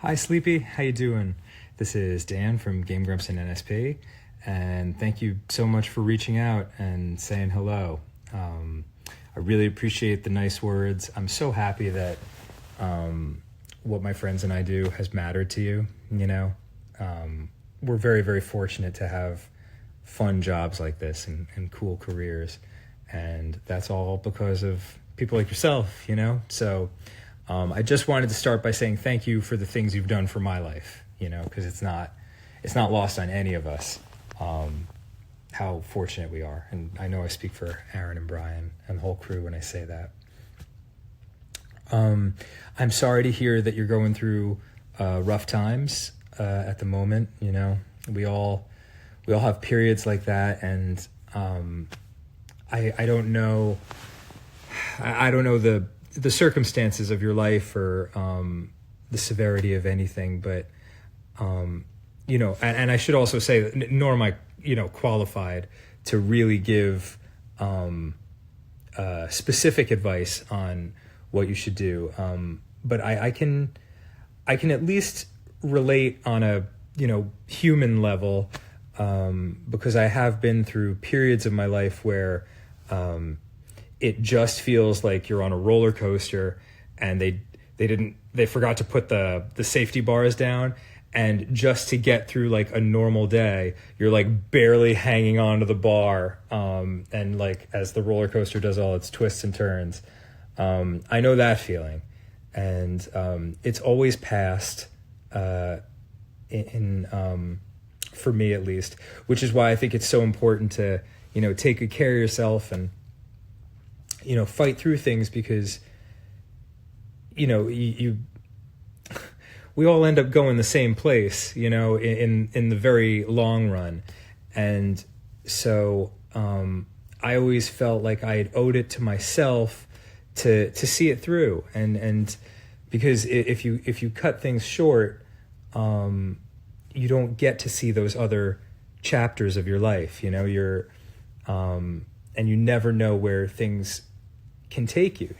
Hi, Sleepy. How you doing? This is Dan from Game Grumps and NSP, and thank you so much for reaching out and saying hello. I really appreciate the nice words. I'm so happy that what my friends and I do has mattered to you. We're very, very fortunate to have fun jobs like this and cool careers, and that's all because of people like yourself. So. I just wanted to start by saying thank you for the things you've done for my life, because it's not lost on any of us how fortunate we are. And I know I speak for Aaron and Brian and the whole crew when I say that. I'm sorry to hear that you're going through rough times at the moment. We all have periods like that, and I don't know. I don't know the circumstances of your life or the severity of anything, but and I should also say that nor am I qualified to really give specific advice on what you should do, but I can at least relate on a human level, because I have been through periods of my life where it just feels like you're on a roller coaster, and they forgot to put the safety bars down, and just to get through like a normal day, you're like barely hanging on to the bar, and like as the roller coaster does all its twists and turns. I know that feeling, and it's always passed for me at least, which is why I think it's so important to take good care of yourself and fight through things, because we all end up going the same place, in the very long run. And so I always felt like I had owed it to myself to see it through, and because if you cut things short, you don't get to see those other chapters of your life. You're and you never know where things can take you.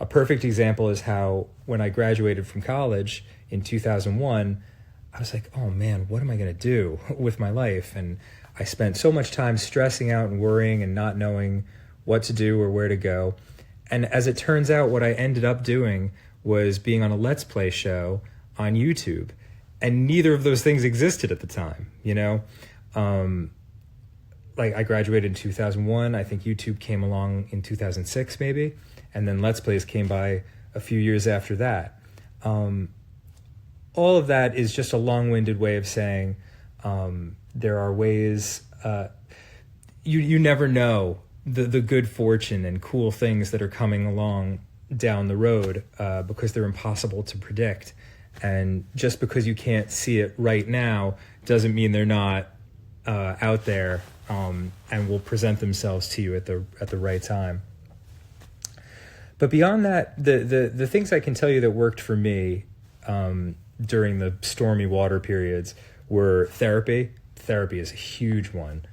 A perfect example is how when I graduated from college in 2001, I was like, oh man, what am I going to do with my life? And I spent so much time stressing out and worrying and not knowing what to do or where to go. And as it turns out, what I ended up doing was being on a Let's Play show on YouTube. And neither of those things existed at the time, like I graduated in 2001. I think YouTube came along in 2006 maybe, and then Let's Plays came by a few years after that. All of that is just a long-winded way of saying there are ways, you never know the good fortune and cool things that are coming along down the road, because they're impossible to predict. And just because you can't see it right now doesn't mean they're not out there, and will present themselves to you at the right time. But beyond that, the things I can tell you that worked for me during the stormy water periods were therapy. Therapy is a huge one.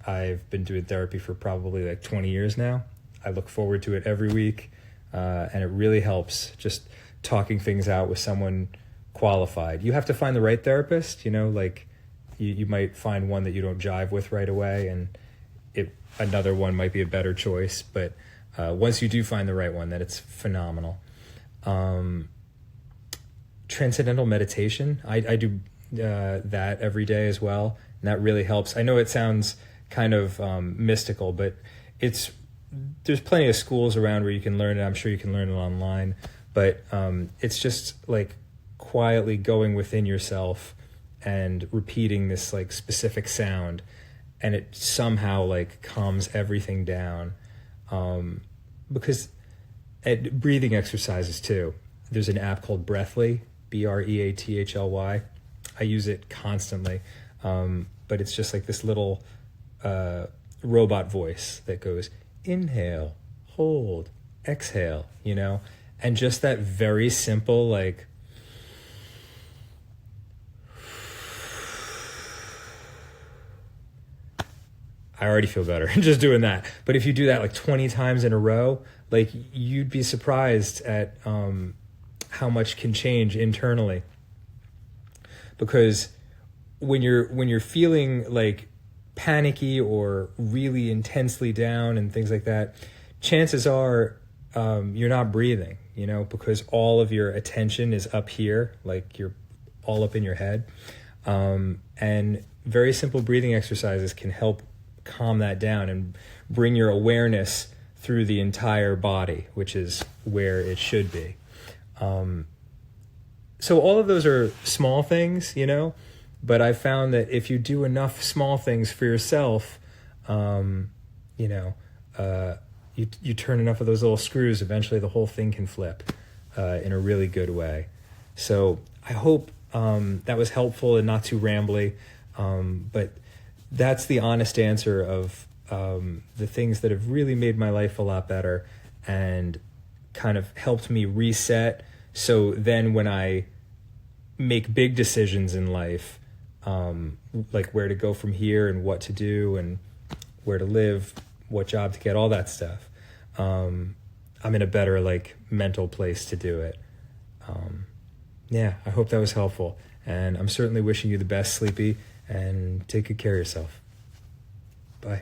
I've been doing therapy for probably like 20 years now. I look forward to it every week, and it really helps just talking things out with someone qualified. You have to find the right therapist, you might find one that you don't jive with right away, and another one might be a better choice. But once you do find the right one, then it's phenomenal. Transcendental meditation, I do that every day as well, and that really helps. I know it sounds kind of mystical, but there's plenty of schools around where you can learn it. I'm sure you can learn it online, but it's just like quietly going within yourself and repeating this like specific sound, and it somehow like calms everything down. Because breathing exercises too. There's an app called Breathly, Breathly. I use it constantly, but it's just like this little robot voice that goes inhale, hold, exhale, and just that very simple like I already feel better just doing that. But if you do that like 20 times in a row, like you'd be surprised at how much can change internally. Because when you're feeling like panicky or really intensely down and things like that, chances are you're not breathing, because all of your attention is up here, like you're all up in your head. And very simple breathing exercises can help calm that down and bring your awareness through the entire body, which is where it should be. So all of those are small things, but I found that if you do enough small things for yourself, you turn enough of those little screws, eventually the whole thing can flip in a really good way. So I hope that was helpful and not too rambly, but that's the honest answer of the things that have really made my life a lot better and kind of helped me reset. So then when I make big decisions in life, like where to go from here and what to do and where to live, what job to get, all that stuff, I'm in a better mental place to do it. Yeah, I hope that was helpful. And I'm certainly wishing you the best, Sleepy, and take good care of yourself. Bye.